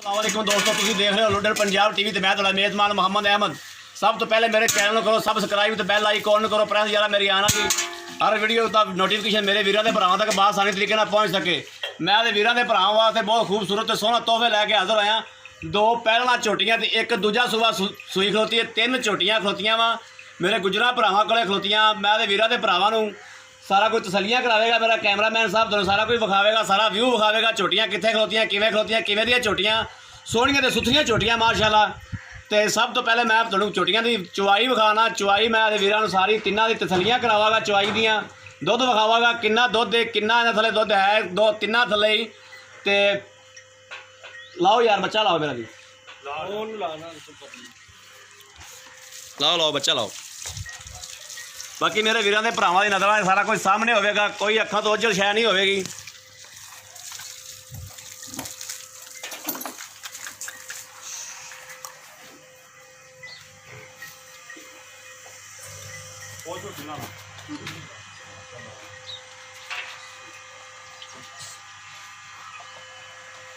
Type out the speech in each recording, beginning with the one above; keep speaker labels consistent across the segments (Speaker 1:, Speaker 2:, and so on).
Speaker 1: वालेकुम दोस्तों, तुम देख रहे हो लुडन पंजाब टीवी। मैं थोड़ा मेज़बान मोहम्मद अहमद। सब तो पहले मेरे चैनल करो सबसक्राइब, तो बैल आइकॉन करो प्रेस, यार मेरी आना की हर वीडियो का नोटिफिकेशन मेरे वीरों के भरावां तक आसानी तरीके से पहुँच सके। मैं तो वीरों के भरावां वास्ते बहुत खूबसूरत तो सोहना तोहफे लैके हाजिर होया। दो पहला झोटियाँ तो एक दूजा सूबा सूई खलोती है, तीन झोटियाँ खलोतियाँ वा मेरे गुजरा भरावां कोले खलोतियाँ। मैं तो वीरों के भरावां नूं सारा कुछ तसलियाँ करावेगा। मेरा कैमरामैन साहब तुहानूं सारा कुछ विखावेगा, सारा व्यू विखावेगा। झोटियाँ कित्थे खलोतियाँ, किवें खलोतियाँ, किवें दियां झोटियाँ सोहणियां ते सुथरियां झोटियां माशाअल्लाह। तो सब तो पहले मैं तुहानूं झोटियां दी चवाई विखाना। चवाई मैं वीरां नूं सारी तिन्नां दी तसलियाँ करावागा। चवाई दियां दुध विखावागा, किन्ना दुध है, किन्ना इन्हां थल्ले दुध है, दो तिन्नां थल्ले ही। ते लाओ यार बच्चा लाओ मेरा भी, लाओ लाओ बच्चा लाओ। बाकी मेरे वीरां दे भरावां दी नज़रां सारा कुछ सामने होवेगा, कोई अखां तो ओझल शै नहीं होवेगी।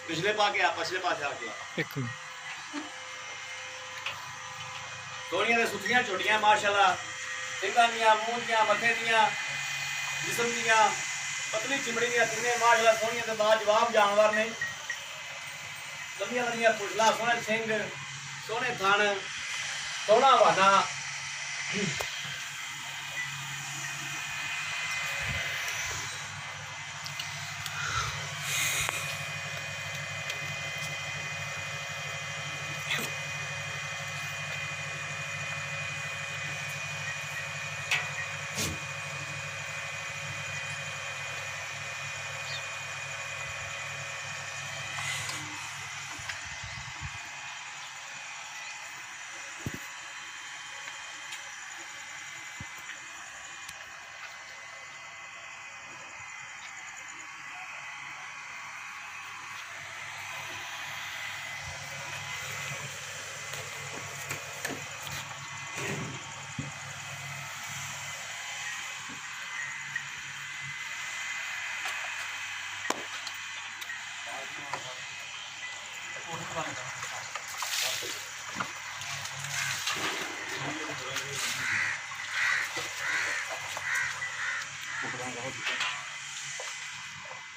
Speaker 1: पिछले पा के आ, पिछले पास आके सोहणियां ते सुथरियां झोटियां माशाअल्लाह। सिंगां दियां, मूंह दियां, मत्थे दियां, जिस्म दियां, पतली चिमड़ी दियां, तिन्ने माशाअल्लाह सोहणियां ते बाजवाब जानवर ने। लंबियां लंबियां पुछला, सोहने सिंग, सोहने थन, सोहना वाना।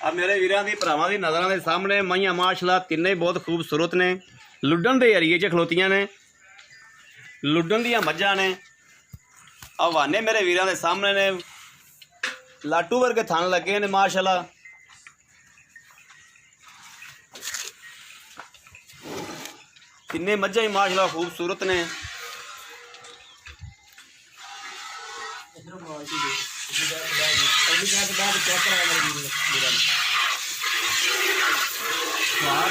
Speaker 1: अब मेरे वीरां दी भरावां दी नज़रां दे सामने माइयां माशाअल्लाह तिन्ने बहुत खूबसूरत ने। लुडन दे एरिए च खलोतियां ने, लुडन दियां मज्झां ने। हवाने मेरे वीरां दे सामने ने, लाटू वर्गे थन लगे ने माशाअल्लाह। तिन्ने मज्झां ही माशाअल्लाह खूबसूरत ने।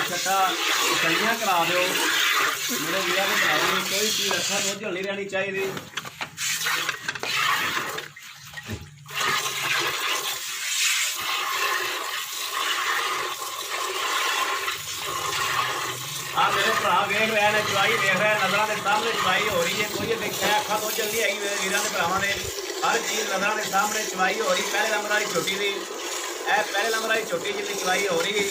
Speaker 1: छटा तसलियां करा दो मेरे वीरां दे भरावां नूं, कोई चीज़ अखां तो ओझल नहीं रहनी चाहिए। हाँ मेरे भरा वेख रहे हैं, चवाई देख रहे हैं, नज़रां के सामने चवाई हो रही है। कोई देखा अखां तो ओझल नहीं हैगी मेरे वीरां दे भरावां ने। हर चीज़ नज़रां के सामने चवाई हो रही। पहले नंबर वाली झोटी दी पहले नंबर वाली झोटी जितनी चवाई हो रही है।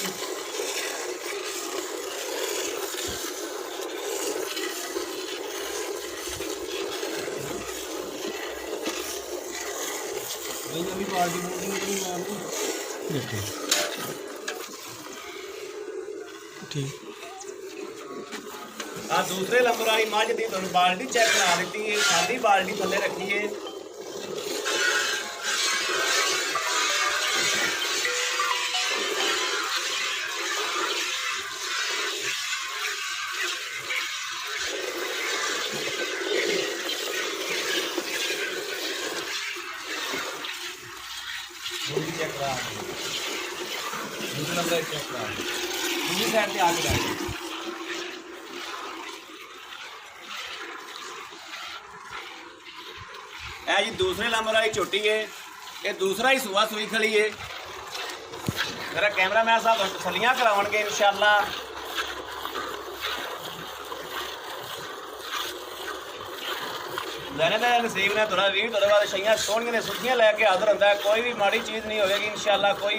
Speaker 1: हाँ दूसरे नंबर वाली मझ की तुहानूं बाल्टी चेक करा दी है, खाली बाल्टी थले रखी है। चेक करा दूसरे नंबर चेक करा दूसरी साइड से आगे बैठ। है जी दूसरे नंबर वाली झोटी है, ये दूसरा ही सूआ सूई खड़ी है। मेरा कैमरामैन साहब तसलियां कराउणगे इंशाअल्लाह। लैने का नसीब ने थोड़ा भी थोड़े बाद छइयां सोहणियां ने सुथियां लैके हाजिर होंदा है। कोई भी माड़ी चीज़ नहीं होगी इंशाअल्लाह, कोई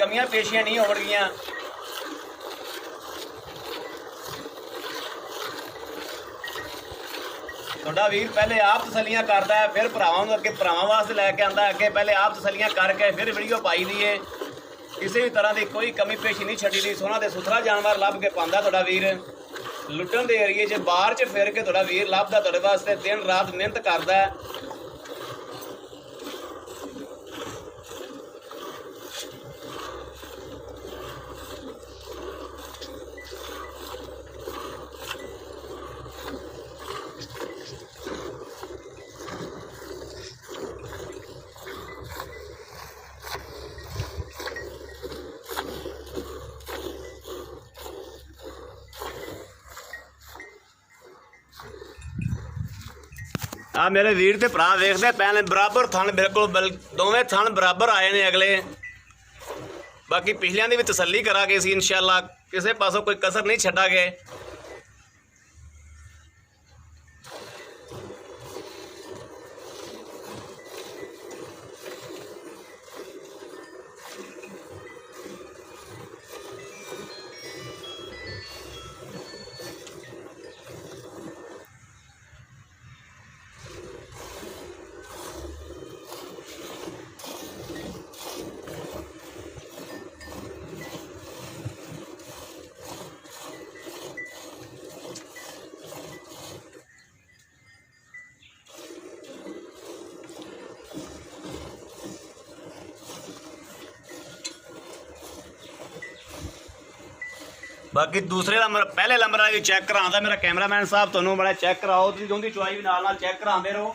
Speaker 1: कमियां पेशियां नहीं होणगियां। ਤੁਹਾਡਾ ਵੀਰ ਪਹਿਲੇ ਆਪ ਤਸੱਲੀਆਂ ਕਰਦਾ ਹੈ, ਫਿਰ ਭਰਾਵਾਂ ਨੂੰ ਅੱਗੇ ਭਰਾਵਾਂ ਵਾਸਤੇ ਲੈ ਕੇ ਆਉਂਦਾ, ਅੱਗੇ ਪਹਿਲੇ ਆਪ ਤਸੱਲੀਆਂ ਕਰਕੇ ਫਿਰ ਵੀਡੀਓ ਪਾਈ ਦੀ ਏ। ਕਿਸੇ ਵੀ ਤਰ੍ਹਾਂ ਦੀ ਕੋਈ ਕਮੀ ਪੇਸ਼ੀ ਨਹੀਂ ਛੱਡੀ ਦੀ। ਸੋਹਣਾ ਤੇ ਸੁਥਰਾ ਜਾਨਵਰ ਲੱਭ ਕੇ ਪਾਉਂਦਾ ਤੁਹਾਡਾ ਵੀਰ। ਲੁੱਟਣ ਦੇ ਏਰੀਏ 'ਚ ਬਾਹਰ 'ਚ ਫਿਰ ਕੇ ਤੁਹਾਡਾ ਵੀਰ ਲੱਭਦਾ ਤੁਹਾਡੇ ਵਾਸਤੇ, ਦਿਨ ਰਾਤ ਮਿਹਨਤ ਕਰਦਾ ਹੈ। ਆ ਮੇਰੇ ਵੀਰ ਤੇ ਭਰਾ ਵੇਖਦੇ ਪਹਿਲੇ ਬਰਾਬਰ ਥਣ ਬਿਲਕੁਲ ਦੋਵੇਂ ਥਣ ਬਰਾਬਰ ਆਏ ਨੇ ਅਗਲੇ। ਬਾਕੀ ਪਿਛਲਿਆਂ ਦੀ ਵੀ ਤਸੱਲੀ ਕਰਾਂਗੇ ਅਸੀਂ ਇਨਸ਼ਾਅੱਲਾ, ਕਿਸੇ ਪਾਸੋਂ ਕੋਈ ਕਸਰ ਨਹੀਂ ਛੱਡਾਂਗੇ। बाकी दूसरे नंबर पहले नंबर वाला भी चेक करांदा मेरा कैमरामैन साहब, तुहानूं बड़ा चेक कराओ, तुसीं उहदी चुआई भी नाल चेक करांदे रहो।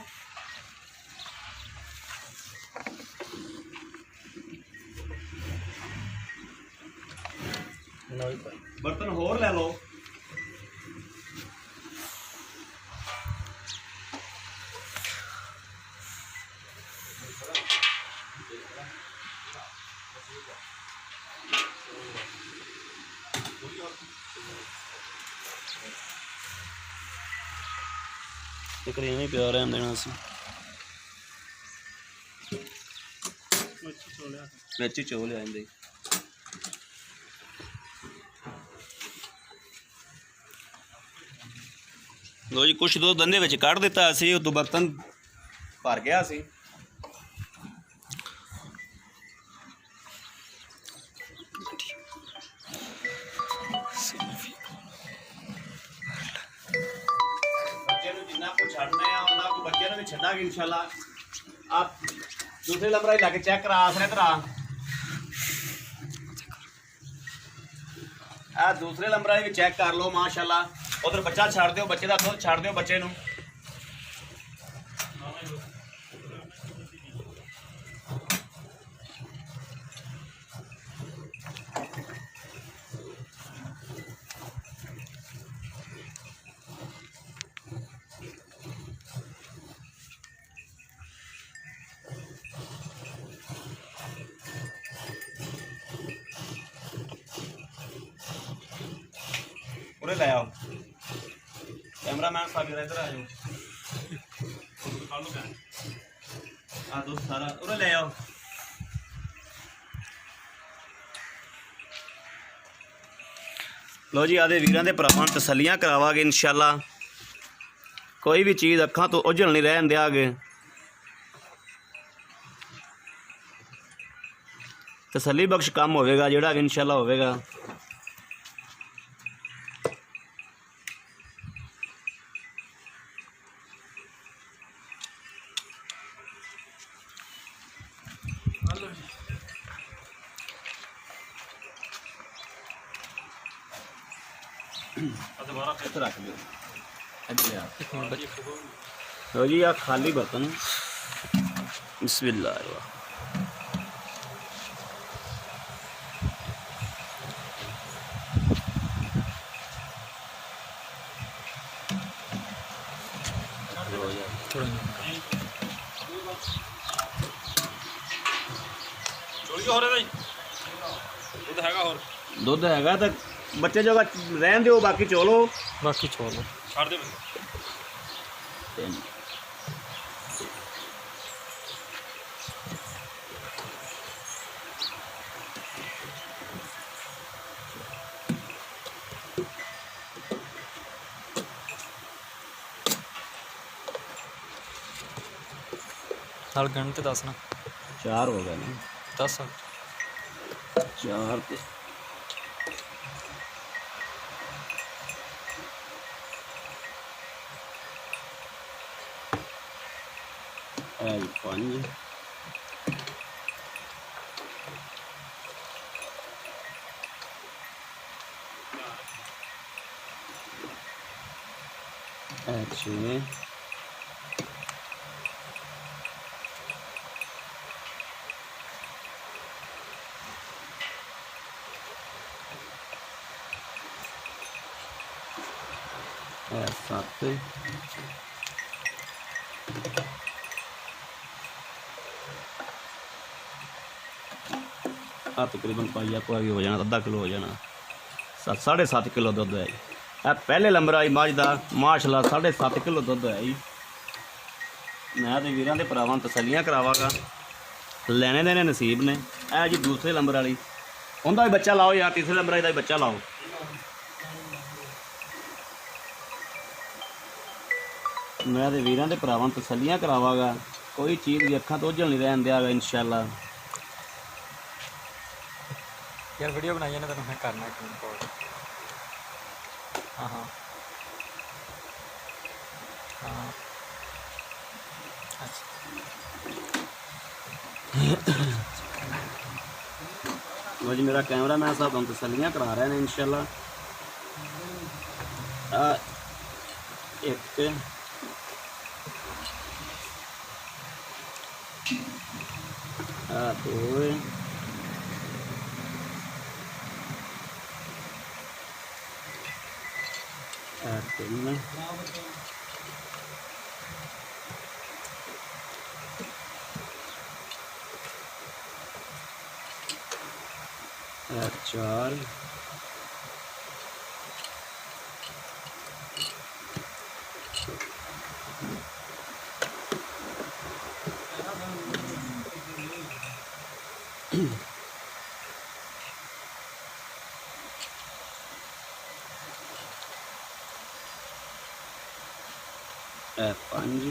Speaker 1: बर्तन होर ले लो। तकरीबन प्यार रहन देना असी मिर्ची चो ले आंदे। लो जी कुछ दो दंदे विच कढ़ दिता असी, उदों बर्तन भर गया सी। छड़ने बच्चे भी छा इंशाला। आप दूसरे नंबर लैके चेक करा आसरे तरह दूसरे नंबर भी चेक कर लो माशाला। उधर बच्चा छड़ दो, बच्चे का खुद छड़ दो बच्चे नूं। उरे ले आओ कैमरामैन साहब, इधर आ जाओ। दोस्त सारा उरे ले आओ। लो जी आदे वीरां दे भरावां तसल्लियां करावांगे इंशाअल्लाह। कोई भी चीज़ अखां तो उजल नहीं रहन देंगे। तसल्ली बख्श काम होवेगा जिहड़ा भी इंशाअल्लाह होवेगा। रख लो जी आ खाली बर्तन। बिस्मिल्लाह दुध है तो बच्चे जो रहन दो, बाकी चोलो छाड़ दे।
Speaker 2: ਨਾਲ ਗਿਣ ਤੇ ਦੱਸਣਾ।
Speaker 1: 4 हो गए ना।
Speaker 2: 10
Speaker 1: 4 ਤੇ 5 6 7 तकरीबन पाइया कोई हो जाना, अद्धा किलो हो जाना। 7.5 किलो दुध है जी। पहले नंबर आई मझ का माशाल्लाह 7.5 किलो दुध है जी। मैं तो वीरां दे भरावां तसल्लियां करावागा, लेने देने नसीब ने। है जी दूसरे नंबर वाली, उनका भी बच्चा लाओ यार, तीसरे नंबर वाली का भी बच्चा लाओ। मैं तो वीरां दे भरावां तसल्लियां करावागा, कोई चीज़ की अखां तो ओझल नहीं रहन दियागा इंशाअल्लाह।
Speaker 2: यार वीडियो बनाइए ना, तो मैं करना एक रिकॉर्ड। हाँ हाँ हाँ अच्छा
Speaker 1: जी मेरा कैमरा मैन साहब हम तसल्लियां करा रहे हैं इंशाअल्लाह। एक 2 3 4 5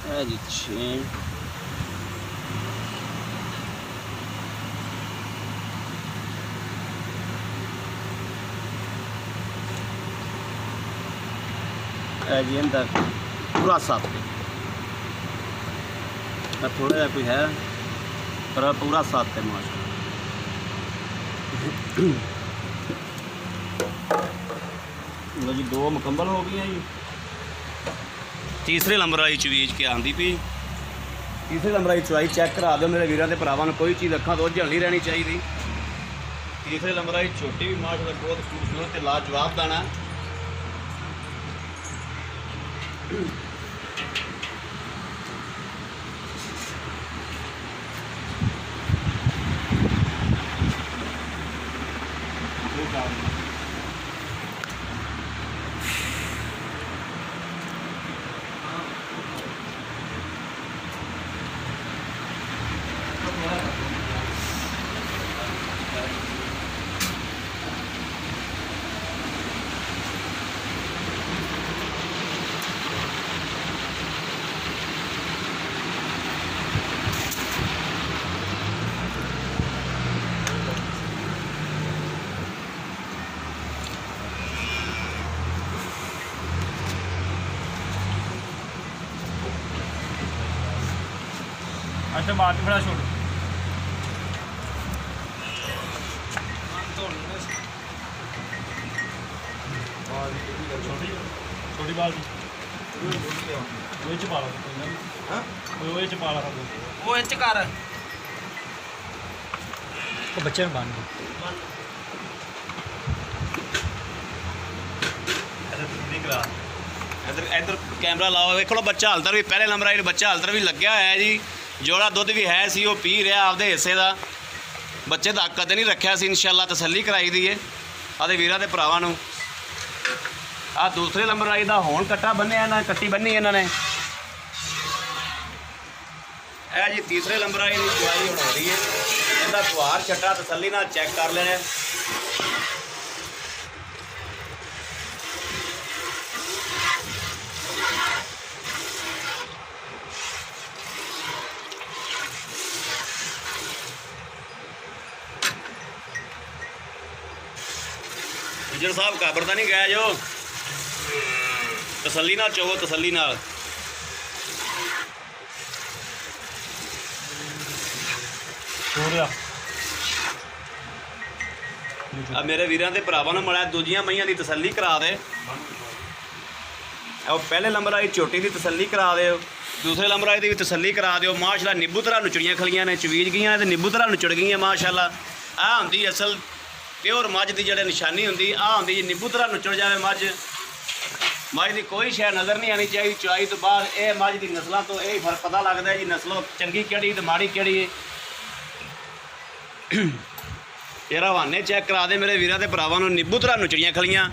Speaker 1: है जी 6 है जी अंदर पूरा 7। थोड़ा जा कोई है पर पूरा 7 है माशा। लो जी 2 मुकम्मल हो गई जी। तीसरे नंबर वाली चवीज के आंदी पी, तीसरे नंबर वाली चवाई चेक करा दो मेरे वीरों के भरावां नूं, कोई चीज़ अखां तो ओझल नहीं रहनी चाहिए। तीसरे नंबर वाली छोटी भी माशाअल्लाह बहुत खूबसूरत ते लाजवाब दाना।
Speaker 2: अच्छा बात बड़ा छोड़ छोटी बाल वो पा ला, वो पा ला वो कर बच्चे में बांध
Speaker 1: इधर इधर कैमरा लाओ, वेखो बच्चा हलतर भी पहले नंबर आई बच्चा हलतर भी लग्या है जी। जोड़ा दुध भी है सी, वो पी रहा आपदे हिस्से का। बच्चे का कदे नहीं रखा सी, इंशाअल्लाह तसल्ली कराई दी है आदे वीरां दे भरावां नूं। आ दूसरे नंबर आई दा होण कट्टा बन्निया ना, कट्टी बन्नी इन्होंने। है जी तीसरे नंबर आई दी चवाई हो रही है। इनका गुहार छट्टा तसल्ली नाल चेक कर लेना। ਗੁੱਜਰ ਸਾਹਿਬ ਕਾਬਰ ਤਾਂ ਨਹੀਂ ਗਏ ਜੋ, ਤਸੱਲੀ ਨਾਲ ਚੋਵੋ, ਤਸੱਲੀ ਨਾਲ।
Speaker 2: ਛੋੜਿਆ
Speaker 1: ਆ ਮੇਰੇ ਵੀਰਾਂ ਦੇ ਭਰਾਵਾਂ ਨੂੰ ਮੜਾ ਦੂਜੀਆਂ ਮਈਆਂ ਦੀ ਤਸੱਲੀ ਕਰਾ ਦੇ। ਉਹ ਪਹਿਲੇ ਨੰਬਰ ਵਾਲੀ ਝੋਟੀ ਦੀ ਤਸੱਲੀ ਕਰਾ ਦਿਓ, ਦੂਸਰੇ ਨੰਬਰ ਵਾਲੀ ਦੀ ਵੀ ਤਸੱਲੀ ਕਰਾ ਦਿਓ। ਮਾਸ਼ਾਅੱਲਾ ਨਿੱਬੂ ਤਰ੍ਹਾਂ ਨੁਚੜੀਆਂ ਖਲੀਆਂ ਨੇ, ਚਵੀਜ ਗਈਆਂ ਤੇ ਨਿੱਬੂ ਤਰ੍ਹਾਂ ਨੁਚੜ ਗਈਆਂ ਮਾਸ਼ਾਅੱਲਾ। ਆਹ ਹੁੰਦੀ ਅਸਲ ਪਿਓਰ ਮੱਝ ਦੀ ਜਿਹੜੇ ਨਿਸ਼ਾਨੀ ਹੁੰਦੀ, ਆਹ ਹੁੰਦੀ ਜੀ ਨਿੱਬੂ ਤਰ੍ਹਾਂ ਨੁਚੜ ਜਾਵੇ ਮੱਝ। ਮੱਝ ਦੀ ਕੋਈ ਸ਼ੈ ਨਜ਼ਰ ਨਹੀਂ ਆਣੀ ਚਾਹੀਦੀ। ਚੁਆਈ ਤੋਂ ਬਾਅਦ ਇਹ ਮੱਝ ਦੀ ਨਸਲਾਂ ਤੋਂ ਇਹ ਫਰਕ ਪਤਾ ਲੱਗਦਾ ਜੀ, ਨਸਲੋਂ ਚੰਗੀ ਕਿਹੜੀ ਤੇ ਮਾੜੀ ਕਿਹੜੀ ਹੈ। ਇਹ ਹਵਾਨੇ ਚੈੱਕ ਕਰਾ ਦੇ ਮੇਰੇ ਵੀਰਾਂ ਤੇ ਭਰਾਵਾਂ ਨੂੰ, ਨਿੱਬੂ ਤਰ੍ਹਾਂ ਨੁਚੜੀਆਂ ਖਲੀਆਂ।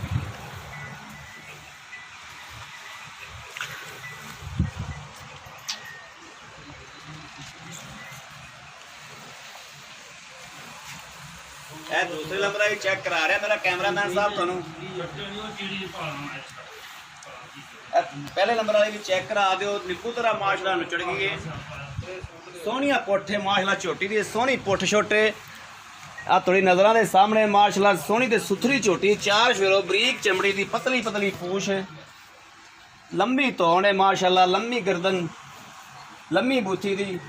Speaker 1: ਇਹ ਦੂਸਰੇ ਨੰਬਰ ਆਈ ਚੈੱਕ ਕਰਾ ਰਿਹਾ ਮੇਰਾ ਕੈਮਰਾਮੈਨ ਸਾਹਿਬ ਤੁਹਾਨੂੰ। ਪਹਿਲੇ ਨੰਬਰ ਵਾਲੀ ਵੀ ਚੈੱਕ ਕਰਾ ਦਿਓ, ਨਿੱਬੂ ਤਰ੍ਹਾਂ ਮਾਸ਼ਾਅੱਲਾ ਨੁਚੜ ਗਈ ਹੈ। ਸੋਹਣੀਆਂ ਪੁੱਠ ਹੈ ਮਾਸ਼ਾਅੱਲਾ, ਝੋਟੀ ਦੀ ਸੋਹਣੀ ਪੁੱਠ ਛੋਟੇ ਆ ਤੁਹਾਡੀ ਨਜ਼ਰਾਂ ਦੇ ਸਾਹਮਣੇ ਮਾਸ਼ਾਅੱਲਾ ਸੋਹਣੀ ਤੇ ਸੁਥਰੀ ਝੋਟੀ, ਚਾਰ ਸ਼ੇਰੋ ਬਰੀਕ ਚਮੜੀ ਦੀ, ਪਤਲੀ ਪਤਲੀ ਪੂਛ, ਲੰਬੀ ਧੌਣ ਹੈ ਮਾਸ਼ਾਅੱਲਾ, ਲੰਮੀ ਗਰਦਨ, ਲੰਮੀ ਬੂਥੀ ਦੀ,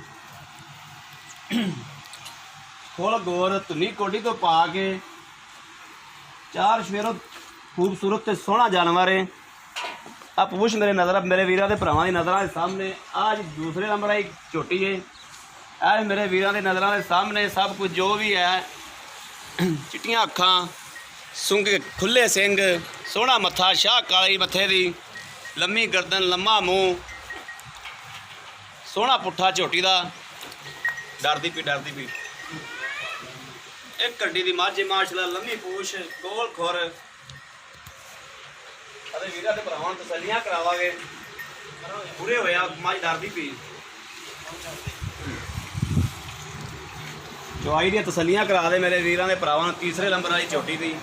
Speaker 1: ਫੁੱਲ ਗੋਰ ਧੁਨੀ ਕੋਡੀ ਤੋਂ ਪਾ ਕੇ, ਚਾਰ ਸ਼ੇਰੋ ਖੂਬਸੂਰਤ ਤੇ ਸੋਹਣਾ ਜਾਨਵਰ ਹੈ। ਆ ਪੂਛ ਮੇਰੇ ਵੀਰਾਂ ਦੇ ਭਰਾਵਾਂ ਦੀ ਨਜ਼ਰਾਂ ਦੇ ਸਾਹਮਣੇ। ਆ ਜੀ ਦੂਸਰੇ ਨੰਬਰ ਆਈ ਝੋਟੀ ਹੈ। ਇਹ ਮੇਰੇ ਵੀਰਾਂ ਦੇ ਨਜ਼ਰਾਂ ਦੇ ਸਾਹਮਣੇ ਸਭ ਕੁਝ ਜੋ ਵੀ ਹੈ, ਚਿੱਟੀਆਂ ਅੱਖਾਂ, ਸੁੰਘ ਖੁੱਲੇ ਸਿੰਘ, ਸੋਹਣਾ ਮੱਥਾ, ਸ਼ਾਹ ਕਾਲੀ ਮੱਥੇ ਦੀ, ਲੰਮੀ ਗਰਦਨ, ਲੰਮਾ ਮੂੰਹ, ਸੋਹਣਾ ਪੁੱਠਾ ਝੋਟੀ ਦਾ, ਡਰਦੀ ਪਈ ਇੱਕ ਕੱਡੀ ਦੀ ਮੱਝ ਮਾਸ਼ਾਅੱਲਾ, ਲੰਮੀ ਪੂਛ, ਗੋਲ ਖੁਰ। ਅਤੇ ਵੀਰਾਂ ਦੇ ਭਰਾਵਾਂ ਨੂੰ ਤਸੱਲੀਆਂ ਕਰਾਵਾਂਗੇ, ਪੂਰੇ ਹੋਇਆ ਮੱਝ ਡਰਦੀ ਪਈ। ਚੁਆਈ ਦੀਆਂ ਤਸੱਲੀਆਂ ਕਰਾ ਦੇ ਮੇਰੇ ਵੀਰਾਂ ਦੇ ਭਰਾਵਾਂ ਨੂੰ, ਤੀਸਰੇ ਨੰਬਰ ਵਾਲੀ ਝੋਟੀ ਦੀ।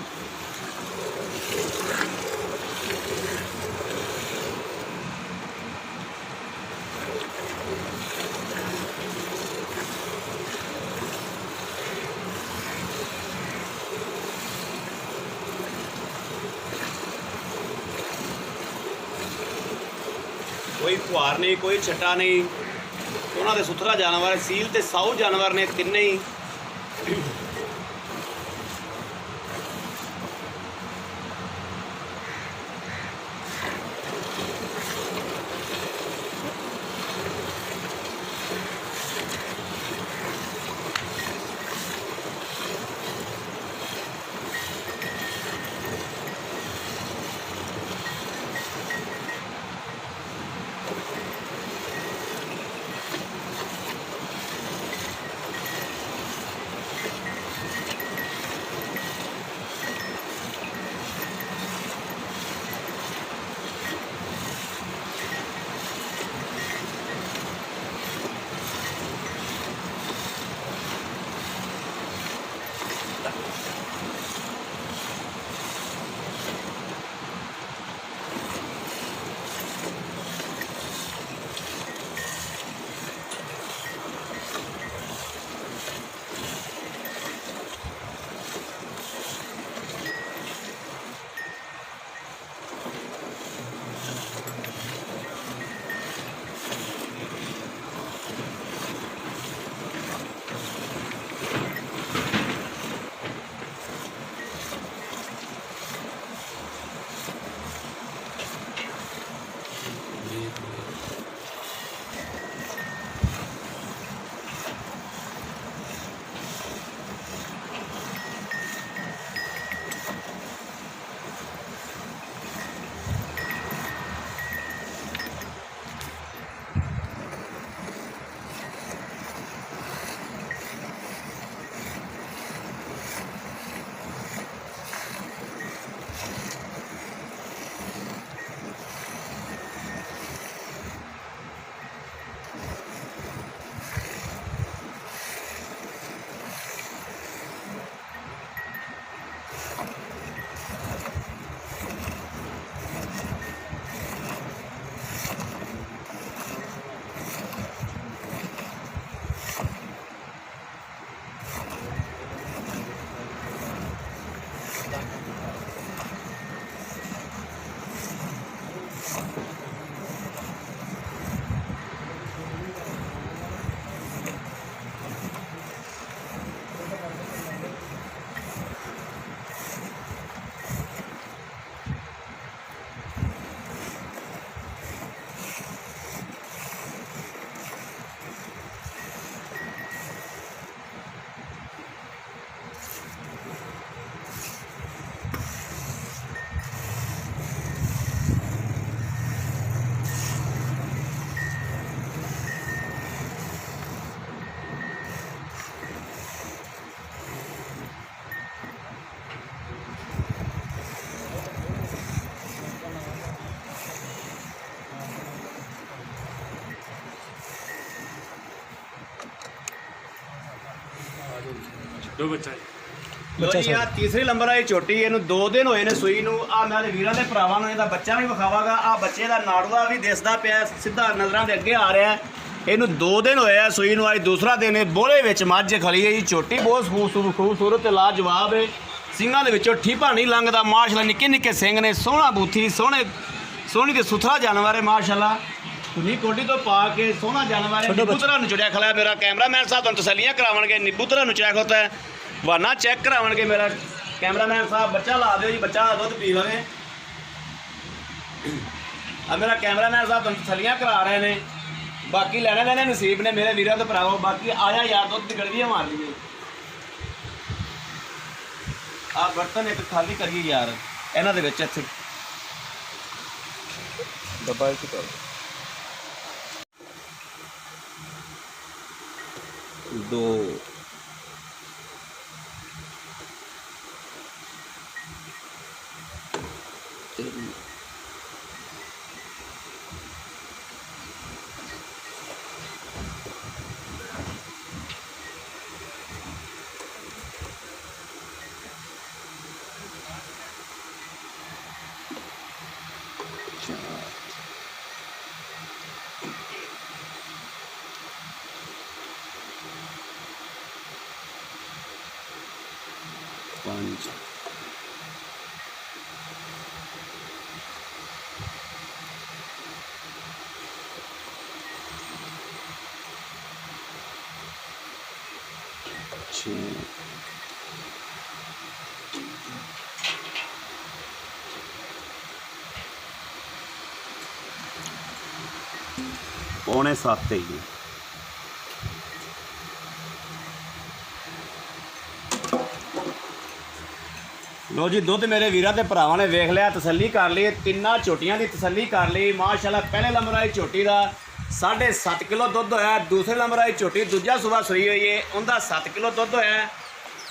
Speaker 1: ਕੋਈ ਫੁਹਾਰ ਨਹੀਂ, ਕੋਈ ਛੱਟਾ ਨਹੀਂ, ਉਹਨਾਂ ਦੇ ਸੁਥਰਾ ਜਾਨਵਰ, ਸੀਲ ਤੇ ਸਾਊ ਜਾਨਵਰ ਨੇ ਤਿੰਨੇ ਹੀ।
Speaker 2: ਦੋ ਬੱਚਾ ਜੀ।
Speaker 1: ਲੋ ਜੀ ਆ ਤੀਸਰੀ ਨੰਬਰ ਵਾਲੀ ਝੋਟੀ, ਇਹਨੂੰ 2 ਦਿਨ ਹੋਏ ਨੇ ਸੂਈ ਨੂੰ। ਆ ਮੈਂ ਤੇ ਵੀਰਾਂ ਦੇ ਭਰਾਵਾਂ ਨੂੰ ਇਹਦਾ ਬੱਚਾ ਵੀ ਵਿਖਾਵਾਂਗਾ। ਆ ਬੱਚੇ ਦਾ ਨਾੜੂਆ ਵੀ ਦਿਸਦਾ ਪਿਆ, ਸਿੱਧਾ ਨਜ਼ਰਾਂ ਦੇ ਅੱਗੇ ਆ ਰਿਹਾ। ਇਹਨੂੰ 2 ਦਿਨ ਹੋਏ ਆ ਸੂਈ ਨੂੰ, ਅੱਜ ਦੂਸਰਾ ਦਿਨ ਹੈ। ਬੋਲੇ ਵਿੱਚ ਮੱਝ ਖਲੀ ਹੈ ਜੀ। ਝੋਟੀ ਬਹੁਤ ਖੂਬਸੂਰਤ ਤੇ ਲਾਜਵਾਬ ਹੈ। ਸਿੰਘਾਂ ਦੇ ਵਿੱਚੋਂ ਠੀਪਾ ਨਹੀਂ ਲੰਘਦਾ ਮਾਸ਼ਾਅੱਲਾ। ਨਿੱਕੇ ਨਿੱਕੇ ਸਿੰਘ ਨੇ, ਸੋਹਣਾ ਬੂਥੀ, ਸੋਹਣੀ ਤੇ ਸੁਥਰਾ ਜਾਨਵਰ ਹੈ ਮਾਸ਼ਾਅੱਲਾ। ਤੁਸੀਂ ਕੋਟੀ ਤੋਂ ਪਾ ਕੇ ਸੋਹਣਾ ਜਾਨਵਰ ਹੈ। ਨਿਬੂਤਰਾ ਨੂੰ ਚੜਿਆ ਖਲਾ। ਮੇਰਾ ਕੈਮਰਾਮੈਨ ਸਾਹਿਬ ਤੁਹਾਨੂੰ ਤਸੱਲੀਆਂ ਕਰਾਉਣਗੇ। ਨਿਬੂਤਰਾ ਨੂੰ ਚੈੱਕ ਹੁੰਦਾ ਹੈ, ਵਾਨਾ ਚੈੱਕ ਕਰਾਉਣਗੇ। ਮੇਰਾ ਕੈਮਰਾਮੈਨ ਸਾਹਿਬ ਬੱਚਾ ਲਾ ਦਿਓ ਜੀ, ਬੱਚਾ ਦੁੱਧ ਪੀ ਲਵੇ। ਆ ਮੇਰਾ ਕੈਮਰਾਮੈਨ ਸਾਹਿਬ ਤੁਹਾਨੂੰ ਤਸੱਲੀਆਂ ਕਰਾ ਰਹੇ ਨੇ। ਬਾਕੀ ਲੈਣੇ ਲੈਣੇ ਨਸੀਬ ਨੇ ਮੇਰੇ ਵੀਰਾਂ ਤੇ ਭਰਾਵੋ। ਬਾਕੀ ਆਇਆ ਯਾਰ ਦੁੱਧ ਦੀ ਗੜਵੀਆਂ ਮਾਰ ਲਈਏ। ਆ ਬਰਤਨ ਇੱਕ ਖਾਲੀ ਕਰੀਏ ਯਾਰ ਇਹਨਾਂ ਦੇ ਵਿੱਚ। ਇੱਥੇ ਡੱਬਾ ਇੱਥੇ ਕਰ 2 5 6 ਪੌਣੇ 7 ਹੀ। ਲੋ ਜੀ ਦੁੱਧ ਮੇਰੇ ਵੀਰਾਂ ਤੇ ਭਰਾਵਾਂ ਨੇ ਵੇਖ ਲਿਆ, ਤਸੱਲੀ ਕਰ ਲਈ। ਤਿੰਨਾਂ ਝੋਟੀਆਂ ਦੀ ਤਸੱਲੀ ਕਰ ਲਈ ਮਾਸ਼ਾਅੱਲਾ। ਪਹਿਲੇ ਨੰਬਰ ਵਾਲੀ ਝੋਟੀ ਦਾ 7.5 ਕਿਲੋ ਦੁੱਧ ਹੋਇਆ। ਦੂਸਰੇ ਨੰਬਰ ਵਾਲੀ ਝੋਟੀ ਦੂਜਾ ਸੂਬਾ ਸੂਈ ਹੋਈ ਹੈ, ਉਹਦਾ 7 ਕਿਲੋ ਦੁੱਧ ਹੋਇਆ।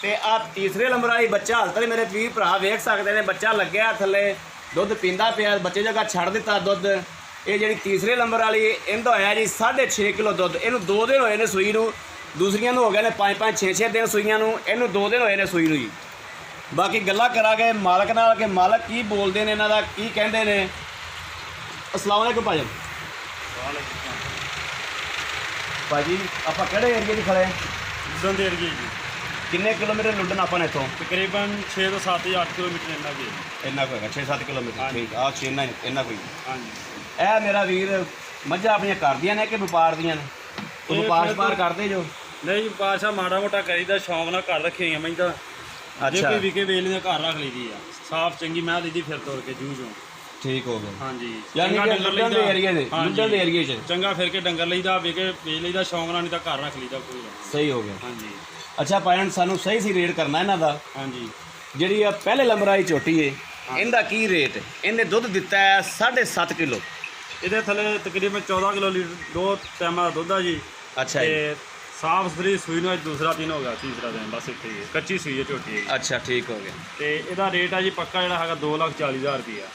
Speaker 1: ਤੇ ਆ ਤੀਸਰੇ ਨੰਬਰ ਵਾਲੀ ਬੱਚਾ ਹਾਲ ਤੱਕ ਮੇਰੇ ਵੀਰ ਭਰਾ ਵੇਖ ਸਕਦੇ ਨੇ, ਬੱਚਾ ਲੱਗਿਆ ਥੱਲੇ, ਦੁੱਧ ਪੀਂਦਾ ਪਿਆ। ਬੱਚੇ ਜਗ੍ਹਾ ਛੱਡ ਦਿੱਤਾ ਦੁੱਧ। ਇਹ ਜਿਹੜੀ ਤੀਸਰੇ ਨੰਬਰ ਵਾਲੀ ਇਹਦਾ ਹੋਇਆ ਜੀ 6.5 ਕਿਲੋ ਦੁੱਧ। ਇਹਨੂੰ 2 ਦਿਨ ਹੋਏ ਨੇ ਸੂਈ ਨੂੰ, ਦੂਸਰੀਆਂ ਨੂੰ ਹੋ ਗਏ ਨੇ 5-5 6-6 ਦਿਨ ਸੂਈਆਂ ਨੂੰ, ਇਹਨੂੰ 2 ਦਿਨ ਹੋਏ ਨੇ ਸੂਈ ਨੂੰ ਜੀ। ਬਾਕੀ ਗੱਲਾਂ ਕਰਾਂਗੇ ਮਾਲਕ ਨਾਲ ਕਿ ਮਾਲਕ ਕੀ ਬੋਲਦੇ ਨੇ, ਇਹਨਾਂ ਦਾ ਕੀ ਕਹਿੰਦੇ ਨੇ। ਅਸਲਾਮ ਵਾਲੇਕੁਮ ਭਾਜੀ। ਭਾਜੀ ਆਪਾਂ ਕਿਹੜੇ ਏਰੀਏ 'ਚ ਖੜੇ?
Speaker 2: ਲੁੱਡਣ ਦੇ ਏਰੀਏ ਜੀ।
Speaker 1: ਕਿੰਨੇ ਕਿਲੋਮੀਟਰ ਲੁੱਡਣ ਆਪਾਂ ਨੇ ਇੱਥੋਂ?
Speaker 2: ਤਕਰੀਬਨ 6 ਤੋਂ 7 ਜਾਂ 8 ਕਿਲੋਮੀਟਰ ਇੰਨਾ ਵੀ।
Speaker 1: ਇੰਨਾ ਕੁ ਹੈਗਾ 6-7 ਕਿਲੋਮੀਟਰ। ਠੀਕ ਆ 6 ਇੰਨਾ ਕੋਈ।
Speaker 2: ਹਾਂਜੀ।
Speaker 1: ਇਹ ਮੇਰਾ ਵੀਰ ਮੱਝਾਂ ਆਪਣੀਆਂ ਕਰਦੀਆਂ ਨੇ ਕਿ ਵਪਾਰ ਦੀਆਂ ਨੇ? ਉਹ ਵਪਾਰ ਕਰਦੇ ਜੋ?
Speaker 2: ਨਹੀਂ ਵਪਾਰ ਸ਼ਾ ਮਾੜਾ ਮੋਟਾ ਕਰੀਦਾ, ਸ਼ੌਂਕ ਨਾਲ ਘਰ ਰੱਖੇ ਹੋਈਆਂ ਮੱਝਾਂ। ਜੇ ਕੋਈ ਵਿਕੇ ਵੇਚ ਲੈਂਦੇ ਘਰ ਰੱਖ ਲਈਦੀ ਆ। ਸਾਫ ਚੰਗੀ ਮੈਂ ਲਈਦੀ ਫਿਰ ਤੋੜ ਕੇ ਜੂਝੋਂ।
Speaker 1: ਠੀਕ ਹੋ ਗਿਆ।
Speaker 2: ਹਾਂਜੀ
Speaker 1: ਯਾਨੀ ਕਿ ਲੁੱਡਣ ਦੇ ਏਰੀਏ ਦੇ, ਲੁੱਡਣ ਦੇ ਏਰੀਏ 'ਚ
Speaker 2: ਚੰਗਾ ਫਿਰ ਕੇ ਡੰਗਰ ਲਈਦਾ, ਵਿਕੇ ਵੇਚ ਲਈਦਾ ਸ਼ੌਂਕ ਨਾਲ, ਨਹੀਂ ਤਾਂ ਘਰ ਰੱਖ ਲਈਦਾ ਕੋਈ।
Speaker 1: ਸਹੀ ਹੋ ਗਿਆ।
Speaker 2: ਹਾਂਜੀ।
Speaker 1: ਅੱਛਾ ਭਾਈਨ ਸਾਨੂੰ ਸਹੀ ਰੇਟ ਕਰਨਾ ਇਹਨਾਂ ਦਾ।
Speaker 2: ਹਾਂਜੀ।
Speaker 1: ਜਿਹੜੀ ਆ ਪਹਿਲੇ ਨੰਬਰ ਵਾਲੀ ਝੋਟੀ ਏ, ਇਹਦਾ ਕੀ ਰੇਟ? ਇਹਨੇ ਦੁੱਧ ਦਿੱਤਾ ਹੈ 7.5 ਕਿਲੋ।
Speaker 2: ਇਹਦੇ ਥੱਲੇ ਤਕਰੀਬਨ 14 ਕਿਲੋ ਲੀਟਰ 2 ਟਾਈਮਾਂ ਦਾ ਦੁੱਧ ਆ ਜੀ।
Speaker 1: ਅੱਛਾ ਜੀ।
Speaker 2: ਤੇ ਸਾਫ ਸੁਥਰੀ ਸੂਈ ਨੂੰ ਅੱਜ ਦੂਸਰਾ ਦਿਨ ਹੋ ਗਿਆ, ਤੀਸਰਾ ਦਿਨ ਬਸ ਇੱਥੇ ਹੀ ਕੱਚੀ ਸੂਈ ਹੈ ਝੋਟੀ ਹੈ।
Speaker 1: ਅੱਛਾ ਠੀਕ ਹੋ ਗਿਆ।
Speaker 2: ਤੇ ਇਹਦਾ ਰੇਟ ਆ ਜੀ ਪੱਕਾ ਜਿਹੜਾ ਹੈਗਾ 2,40,000 ਰੁਪਇਆ।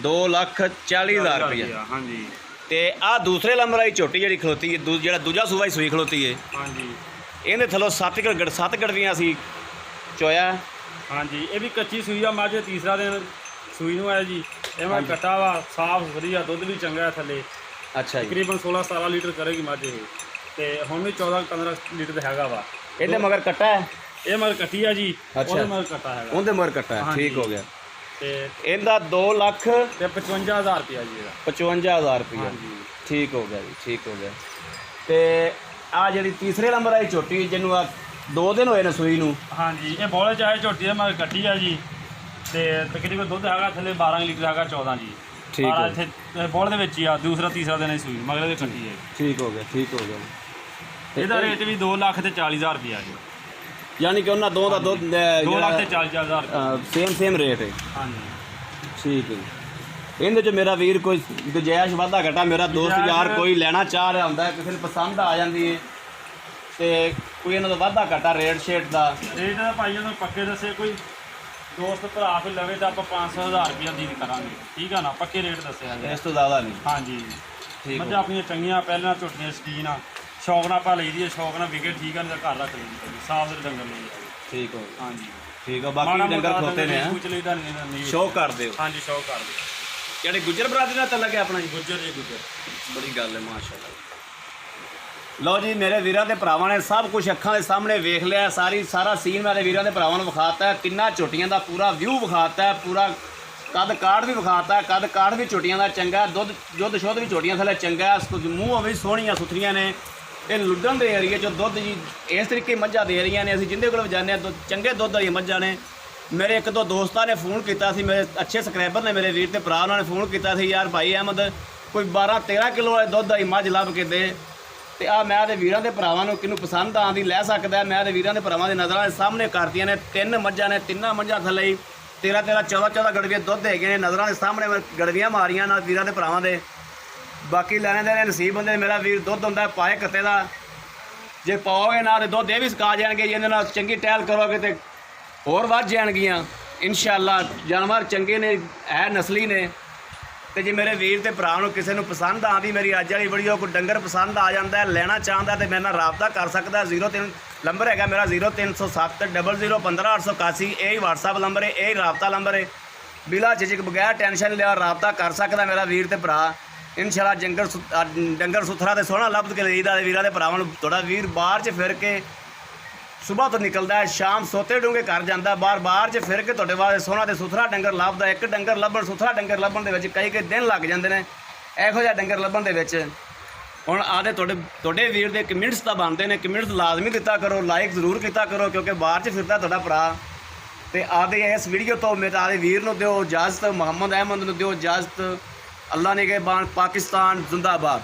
Speaker 1: 2,40,000 ਰੁਪਇਆ।
Speaker 2: ਹਾਂਜੀ।
Speaker 1: ਤੇ ਆ ਦੂਸਰੇ ਨੰਬਰ ਵਾਲੀ ਝੋਟੀ ਜਿਹੜੀ ਖਲੋਤੀ ਹੈ, ਜਿਹੜਾ ਦੂਜਾ ਸੂਬਾ ਸੂਈ ਖਲੋਤੀ ਹੈ,
Speaker 2: ਹਾਂਜੀ,
Speaker 1: ਇਹਦੇ ਥੱਲੋਂ 7 ਗੜਵੀਆਂ ਸੀ ਚੋਇਆ।
Speaker 2: ਹਾਂਜੀ ਇਹ ਵੀ ਕੱਚੀ ਸੂਈ ਆ ਮੱਝ, ਤੀਸਰਾ ਦਿਨ ਸੂਈ ਨੂੰ ਆਇਆ ਜੀ। ਇਹ ਮੈਂ ਕੱਟਾ ਵਾ, ਸਾਫ ਸੁਥਰੀ ਆ, ਦੁੱਧ ਵੀ ਚੰਗਾ ਹੈ ਥੱਲੇ।
Speaker 1: ਅੱਛਾ ਜੀ।
Speaker 2: ਤਕਰੀਬਨ 16-17 ਲੀਟਰ ਕਰੇਗੀ ਮੱਝ ਇਹ। ਤੇ ਹੁਣ ਵੀ 14-15 ਲੀਟਰ ਦਾ ਹੈਗਾ ਵਾ।
Speaker 1: ਇਹਦੇ ਮਗਰ ਕੱਟਾ ਹੈ?
Speaker 2: ਇਹ ਮਗਰ ਕੱਟੀ ਆ ਜੀ। ਉਹਦੇ ਮਗਰ ਕੱਟਾ ਹੈਗਾ।
Speaker 1: ਉਹਦੇ ਮਗਰ ਕੱਟਾ ਹੈ। ਠੀਕ ਹੋ ਗਿਆ।
Speaker 2: ਤੇ
Speaker 1: ਇਹਦਾ
Speaker 2: 2,55,000 ਰੁਪਇਆ ਜੀ ਇਹਦਾ।
Speaker 1: 55,000 ਰੁਪਇਆ। ਠੀਕ ਹੋ ਗਿਆ ਜੀ, ਠੀਕ ਹੋ ਗਿਆ। ਤੇ ਆ ਜਿਹੜੀ ਤੀਸਰੇ ਨੰਬਰ ਵਾਲੀ ਝੋਟੀ ਜਿਹਨੂੰ ਆ 2 ਦਿਨ ਹੋਏ ਨੇ ਸੂਈ ਨੂੰ।
Speaker 2: ਹਾਂਜੀ ਇਹ ਬੋਲੇ ਚਾਹੇ ਝੋਟੀ ਦੇ ਮਗਰ ਕੱਟੀ ਆ ਜੀ। ਤੇ ਤਕਰੀਬਨ ਦੁੱਧ ਹੈਗਾ ਥੱਲੇ 12 ਲੀਟਰ ਹੈਗਾ, 14 ਜੀ।
Speaker 1: ਠੀਕ ਹੈ।
Speaker 2: ਇੱਥੇ ਬੋਲ ਦੇ ਵਿੱਚ ਹੀ ਆ, ਦੂਸਰਾ ਤੀਸਰਾ ਦਿਨ ਹੀ ਸੂਈ ਮਗਰ ਦੇ ਕੱਟੀ ਹੈ।
Speaker 1: ਠੀਕ ਹੋ ਗਿਆ, ਠੀਕ ਹੋ ਗਿਆ।
Speaker 2: ਇਹਦਾ ਰੇਟ ਵੀ 2,40,000 ਰੁਪਇਆ ਜੀ।
Speaker 1: ਯਾਨੀ ਕਿ ਉਹਨਾਂ ਦੋ ਦਾ ਦੁੱਧ
Speaker 2: 2,40,000
Speaker 1: ਸੇਮ ਰੇਟ ਹੈ।
Speaker 2: ਹਾਂਜੀ
Speaker 1: ਠੀਕ ਹੈ। ਇਹਦੇ 'ਚ ਮੇਰਾ ਵੀਰ ਕੋਈ ਗੁੰਜਾਇਸ਼ ਵਾਧਾ ਘਟਾ, ਮੇਰਾ ਦੋਸਤ ਯਾਰ ਕੋਈ ਲੈਣਾ ਚਾਹ ਰਿਹਾ ਹੁੰਦਾ, ਕਿਸੇ ਨੂੰ ਪਸੰਦ ਆ ਜਾਂਦੀ ਹੈ ਤੇ ਕੋਈ ਇਹਨਾਂ ਦਾ ਵਾਧਾ ਘਟਾ ਰੇਟ ਸ਼ੇਟ ਦਾ?
Speaker 2: ਰੇਟ ਦਾ ਭਾਈ ਉਹਨੂੰ ਪੱਕੇ ਦੱਸੇ, ਕੋਈ ਦੋਸਤ ਭਰਾ ਕੋਈ ਲਵੇ ਤਾਂ ਆਪਾਂ 500,000 ਰੁਪਇਆ ਦੀ ਕਰਾਂਗੇ। ਠੀਕ ਆ ਨਾ, ਪੱਕੇ ਰੇਟ ਦੱਸਿਆ ਜੀ,
Speaker 1: ਇਸ ਤੋਂ ਜ਼ਿਆਦਾ ਨਹੀਂ।
Speaker 2: ਹਾਂਜੀ
Speaker 1: ਠੀਕ।
Speaker 2: ਮੱਝਾਂ ਆਪਣੀਆਂ ਚੰਗੀਆਂ, ਪਹਿਲਾਂ ਝੋਟੀਆਂ ਸ਼ਕੀਨ ਆ, ਸ਼ੌਕ ਨਾਲ ਆਪਾਂ ਲਈ ਦੀ ਹੈ, ਸ਼ੌਕ ਨਾਲ ਵਿਕੇ ਠੀਕ ਆ, ਨਹੀਂ ਤਾਂ ਘਰ ਰੱਖ ਲਈ ਦੀ, ਸਾਫ ਦੇ ਡੰਗਰ ਲਈ। ਠੀਕ ਹੋ
Speaker 1: ਹਾਂਜੀ ਠੀਕ ਆ। ਬਾਕੀ ਡੰਗਰ ਖੋਤੇ ਨੇ
Speaker 2: ਕੁਝ ਲਈ ਦਾ ਨਹੀਂ
Speaker 1: ਸ਼ੌਕ ਕਰਦੇ ਹੋ?
Speaker 2: ਹਾਂਜੀ ਸ਼ੌਕ ਕਰਦੇ।
Speaker 1: ਕਿਹੜੇ ਗੁੱਜਰ ਬਰਾਦਰੀ ਨਾਲ ਤਲਕ ਹੈ ਆਪਣਾ ਜੀ?
Speaker 2: ਗੁੱਜਰ ਜੀ ਗੁੱਜਰ।
Speaker 1: ਬੜੀ ਗੱਲ ਹੈ ਮਾਸ਼ਾਅੱਲਾ। ਲਓ ਜੀ ਮੇਰੇ ਵੀਰਾਂ ਦੇ ਭਰਾਵਾਂ ਨੇ ਸਭ ਕੁਝ ਅੱਖਾਂ ਦੇ ਸਾਹਮਣੇ ਵੇਖ ਲਿਆ। ਸਾਰਾ ਸੀਨ ਮੇਰੇ ਵੀਰਾਂ ਦੇ ਭਰਾਵਾਂ ਨੂੰ ਵਿਖਾਤਾ। ਕਿੰਨਾ ਝੋਟੀਆਂ ਦਾ ਪੂਰਾ ਵਿਊ ਵਿਖਾਤਾ, ਪੂਰਾ ਕੱਦ ਕਾਠ ਵੀ ਵਿਖਾਤਾ। ਕੱਦ ਕਾਠ ਵੀ ਝੋਟੀਆਂ ਦਾ ਚੰਗਾ, ਦੁੱਧ ਸ਼ੁੱਧ ਵੀ ਝੋਟੀਆਂ ਥੱਲੇ ਚੰਗਾ, ਮੂੰਹ ਵੀ ਸੋਹਣੀਆਂ ਸੁਥਰੀਆਂ ਨੇ। ਇਹ ਲੁੱਡਣ ਦੇ ਏਰੀਏ 'ਚ ਦੁੱਧ ਜੀ ਇਸ ਤਰੀਕੇ ਮੱਝਾਂ ਦੇ ਰਹੀਆਂ ਨੇ। ਅਸੀਂ ਜਿੰਦੇ ਕੋਲ ਜਾਂਦੇ ਹਾਂ ਚੰਗੇ ਦੁੱਧ ਵਾਲੀਆਂ ਮੱਝਾਂ ਨੇ। ਮੇਰੇ ਇੱਕ ਦੋ ਦੋਸਤਾਂ ਨੇ ਫੋਨ ਕੀਤਾ ਸੀ, ਮੇਰੇ ਅੱਛੇ ਸਬਸਕ੍ਰਾਈਬਰ ਨੇ ਮੇਰੇ ਵੀਰ ਤੇ ਭਰਾ, ਉਹਨਾਂ ਨੇ ਫੋਨ ਕੀਤਾ ਸੀ ਯਾਰ ਭਾਈ ਅਹਿਮਦ ਕੋਈ 12-13 ਕਿਲੋ ਵਾਲੇ ਦੁੱਧ ਵਾਲੀ ਮੱਝ ਲੱਭ ਕੇ ਦੇ। ਤੇ ਆ ਮੈਂ ਤੇ ਵੀਰਾਂ ਦੇ ਭਰਾਵਾਂ ਨੂੰ ਕਿਹਨੂੰ ਪਸੰਦ ਆਉਂਦੀ ਲੈ ਸਕਦਾ। ਮੈਂ ਤੇ ਵੀਰਾਂ ਦੇ ਭਰਾਵਾਂ ਦੇ ਨਜ਼ਰਾਂ ਦੇ ਸਾਹਮਣੇ ਕਰਤੀਆਂ ਨੇ। 3 ਮੱਝਾਂ ਨੇ, 3 ਮੱਝਾਂ ਥੱਲੇ ਹੀ 13-13 14-14 ਗੜਵੀਆਂ ਦੁੱਧ ਹੈਗੇ ਨੇ। ਨਜ਼ਰਾਂ ਦੇ ਸਾਹਮਣੇ ਮੈਂ ਗੜਵੀਆਂ ਮਾਰੀਆਂ ਨਾਲ ਵੀਰਾਂ ਦੇ ਭਰਾਵਾਂ ਦੇ। ਬਾਕੀ ਲੈਣੇ ਦੇਣੇ ਨਸੀਬ ਹੁੰਦੇ। ਮੇਰਾ ਵੀਰ ਦੁੱਧ ਹੁੰਦਾ ਪਾਏ ਕੱਤੇ ਦਾ, ਜੇ ਪਾਓਗੇ ਨਾ ਤੇ ਦੁੱਧ ਇਹ ਵੀ ਸਕਾ ਜਾਣਗੇ। ਜੇ ਇਹਦੇ ਨਾਲ ਚੰਗੀ ਟਹਿਲ ਕਰੋਗੇ ਤੇ ਹੋਰ ਵੱਧ ਜਾਣਗੀਆਂ ਇਨਸ਼ਾਅੱਲਾ। ਜਾਨਵਰ ਚੰਗੇ ਨੇ, ਹੈ ਨਸਲੀ ਨੇ। ਤੇ ਜੇ ਮੇਰੇ ਵੀਰ ਤੇ ਭਰਾ ਨੂੰ ਕਿਸੇ ਨੂੰ ਪਸੰਦ ਆਉਂਦੀ ਮੇਰੀ ਅੱਜ ਵਾਲੀ ਵੀਡੀਓ, ਕੋਈ ਡੰਗਰ ਪਸੰਦ ਆ ਜਾਂਦਾ ਲੈਣਾ ਚਾਹੁੰਦਾ ਤੇ ਮੇਰੇ ਨਾਲ ਰਾਬਤਾ ਕਰ ਸਕਦਾ। 03 ਨੰਬਰ ਹੈਗਾ ਮੇਰਾ 0307 00 15 881। ਇਹ ਹੀ WhatsApp ਨੰਬਰ ਹੈ, ਇਹ ਹੀ ਰਾਬਤਾ ਨੰਬਰ ਹੈ। ਬਿਲਾ ਝਿਜਕ ਬਗੈਰ ਟੈਨਸ਼ਨ ਲਿਆ ਰਾਬਤਾ ਕਰ ਸਕਦਾ ਮੇਰਾ ਵੀਰ ਤੇ ਭਰਾ। ਇਨਸ਼ਾਅੱਲਾ ਡੰਗਰ ਸੁਥਰਾ ਤੇ ਸੋਹਣਾ ਲੱਭ ਕੇ ਲਈਦਾ ਵੀਰਾਂ ਦੇ ਭਰਾਵਾਂ ਨੂੰ। ਤੁਹਾਡਾ ਵੀਰ ਬਾਹਰ 'ਚ ਫਿਰ ਕੇ ਸੁਬਾਹ ਤੋਂ ਨਿਕਲਦਾ ਹੈ, ਸ਼ਾਮ ਸੋਤੇ ਡੂੰਘੇ ਘਰ ਜਾਂਦਾ, ਬਾਹਰ 'ਚ ਫਿਰ ਕੇ ਤੁਹਾਡੇ ਵਾਸਤੇ ਸੋਹਣਾ ਤੇ ਸੁਥਰਾ ਡੰਗਰ ਲੱਭਦਾ। ਇੱਕ ਡੰਗਰ ਲੱਭਣ, ਸੁਥਰਾ ਡੰਗਰ ਲੱਭਣ ਦੇ ਵਿੱਚ ਕਈ ਦਿਨ ਲੱਗ ਜਾਂਦੇ ਨੇ ਇਹੋ ਜਿਹਾ ਡੰਗਰ ਲੱਭਣ ਦੇ ਵਿੱਚ। ਹੁਣ ਆਦੇ ਤੁਹਾਡੇ ਵੀਰ ਦੇ ਕਮੈਂਟਸ ਤਾਂ ਬਣਦੇ ਨੇ, ਕਮੈਂਟਸ ਲਾਜ਼ਮੀ ਦਿੱਤਾ ਕਰੋ, ਲਾਈਕ ਜ਼ਰੂਰ ਕੀਤਾ ਕਰੋ ਕਿਉਂਕਿ ਬਾਹਰ 'ਚ ਫਿਰਦਾ ਤੁਹਾਡਾ ਭਰਾ। ਤੇ ਆਦੇ ਇਸ ਵੀਡੀਓ ਤੋਂ ਮੇਰੇ ਆਦੇ ਵੀਰ ਨੂੰ ਦਿਓ ਇਜਾਜ਼ਤ, ਮੁਹੰਮਦ ਅਹਿਮਦ ਨੂੰ ਦਿਓ ਇਜਾਜ਼ਤ। ਅੱਲਾ ਨੇ ਕਹੇ ਪਾਕਿਸਤਾਨ ਜ਼ਿੰਦਾਬਾਦ।